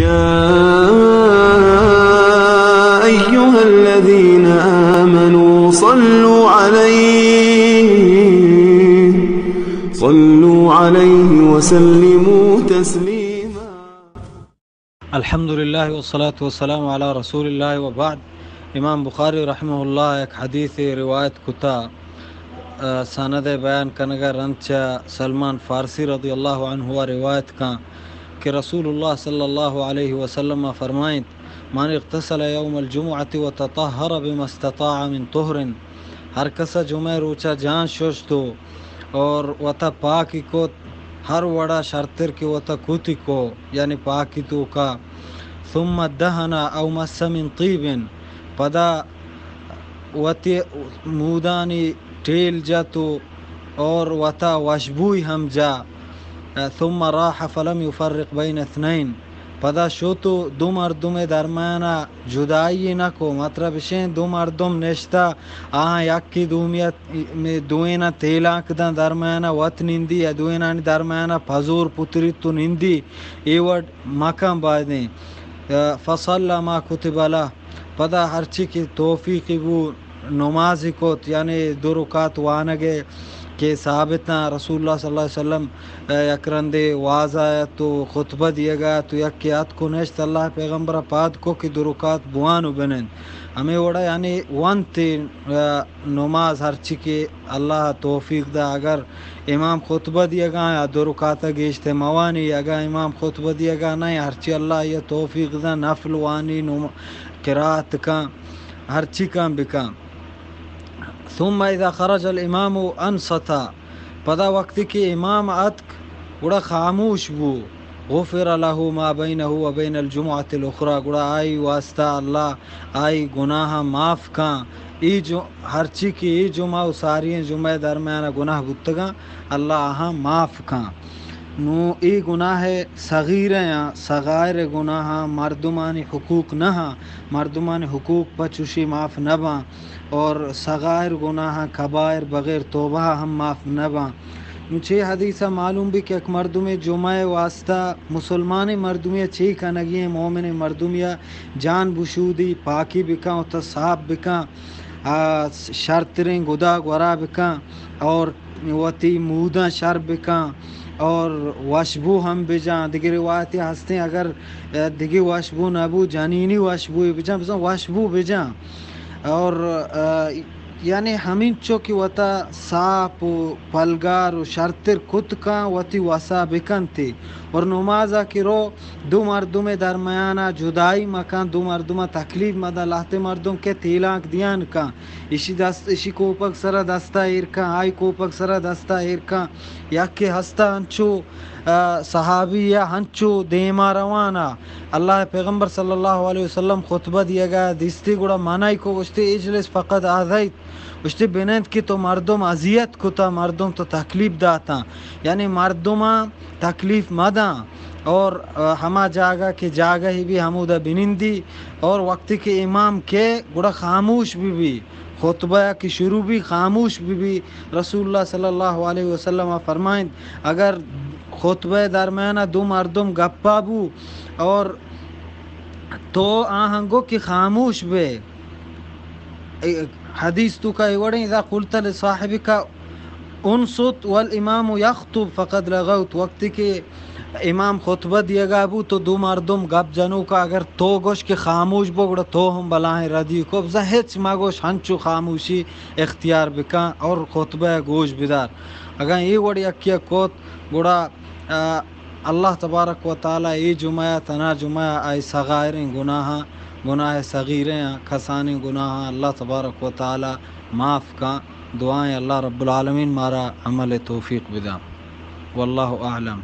يا أيها الذين آمنوا صلوا عليه وسلموا تسليما. الحمد لله والصلاة والسلام على رسول الله وبعد. امام بخاری رحمہ اللہ ایک حدیث روایت کتا سند بیان کنگا رنچا سلمان فارسی رضی اللہ عنہ روایت کا کہ رسول اللہ صلی اللہ علیہ وسلم فرمائیں من اغتسل یوم الجمعة وتطہر بما استطاع من طہر، ہر کسا جمعہ روچا جان شوشتو اور وتا پاکی کو ہر وڑا شرطر کی وتا کوتی کو یعنی پاکی تو کا، ثم دہنا او مس من طیب، پدا وتی مودانی ٹیل جاتو اور وتا وشبوی ہم جا، ثم راح فلم يفرق بین اثنین، پدا شوتو دو مردم درمیانا جدائی نہ کو، مطلب شین دو مردم نشتا یکی دومیت میں دوینا تیلاک دا درمیانا وط نندی یا دوینا درمیانا پزور پتری تو نندی ایوڑ مکان بادیں، فصلى ما كتب له، پدا ہرچی کی توفیقی وہ نمازی کو یعنی دو رکعت وانگے کہ ثابتنا رسول اللہ صلی اللہ علیہ وسلم یکرندے واضح تو خطبہ دیا گیا تو یکیات کو نشت اللہ پیغمبر پاد کو کہ دو رکعت بوانو بنن ہمیں وڑا یعنی وانتی نماز ہرچی کی اللہ توفیق دا، اگر امام خطبہ دیا گا یا دو رکعت گیشتے موانی، اگر امام خطبہ دیا گا نہیں ہرچی اللہ یہ توفیق دا نفل وانی قرات کا ہرچی کام بکا. ثم اذا خرج الامام انصتا، پدا وقتی کہ امام اتک گڑا خاموش بو، غفر له ما بینه و بین الجمعة الاخرى، گڑا آئی واسطہ اللہ آئی گناہ معاف کان، ای جو ہرچی کی ای جمعہ و ساری جمعہ درمیانہ گناہ بتگا اللہ آہاں معاف کان. نو ای گناہ صغیر ہیں صغائر گناہ مردمانی حقوق نہ، مردمانی حقوق بچوشی معاف نہ با، اور صغائر گناہ کبائر بغیر توبہ ہم معاف نہ با. چھ حدیثہ معلوم بھی کہ ایک مردم جمعہ واسطہ مسلمانی مردمیہ چھ کنگی مومن مردمیہ جان بشودی پاکی بکا و تصحاب بکا شرطریں گدا گورا بکا اور وتی مودا شر بکا اور وشبو ہم بجان. دیگر روایتی ہستے اگر دیگر وشبو نبو جنینی وشبو بجان بسان وشبو بجان، اور یعنی ہمین چوکی وتا ساپ و پلگار و شرطر کت کا وتی وسا بکن تھی، اور نمازہ کی رو دو مردم درمیانا جدائی مکان، دو مردم تکلیف مدہ لہتے مردم کے تیلاک دیان کا، اسی کوپک سرا دستا ایرکا آئی کوپک سرا دستا ایرکا یکی ہستا ہنچو صحابی یا ہنچو دیما روانا. اللہ پیغمبر صلی اللہ علیہ وسلم خطبہ دیا گیا دستی گڑا منائی کو اشتی اجلس فقط آذیت، اشتی بنید کی تو مردم اذیت کتا، مردم تو تکلیف داتا یعنی مردم تکلیف مدا، اور ہما جاگہ کی جاگہ ہی بھی ہمودہ بنندی، اور وقتی کے امام کے گڑا خاموش بھی خطبہ کی شروع بھی خاموش بھی. رسول اللہ صلی اللہ علیہ وسلم فرمائیں اگر خطبہ درمیانہ دو مردم گپا بو اور تو آہنگو کی خاموش بے، حدیث تو کا ایوڑیں اذا قلت لصاحبک انصت والامام یخطب فقد لغوت، وقتی کہ امام خطبہ دیا گا بو تو دو مردم گپ جنو کا اگر تو گوش کے خاموش بو گڑا تو ہم بلاہیں ردی کو بزا ہیچ ما گوش ہنچو خاموشی اختیار بکا اور خطبہ گوش بدار. اگر یہ وڑی اکیا کوت گڑا اللہ تبارک و تعالی ای جمعہ تنا جمعہ آئی صغائریں گناہ صغیریں کسانی گناہ اللہ تبارک و تعالی معاف کا. دعائیں اللہ رب العالمین مارا عمل توفیق بدا. واللہ اعلم.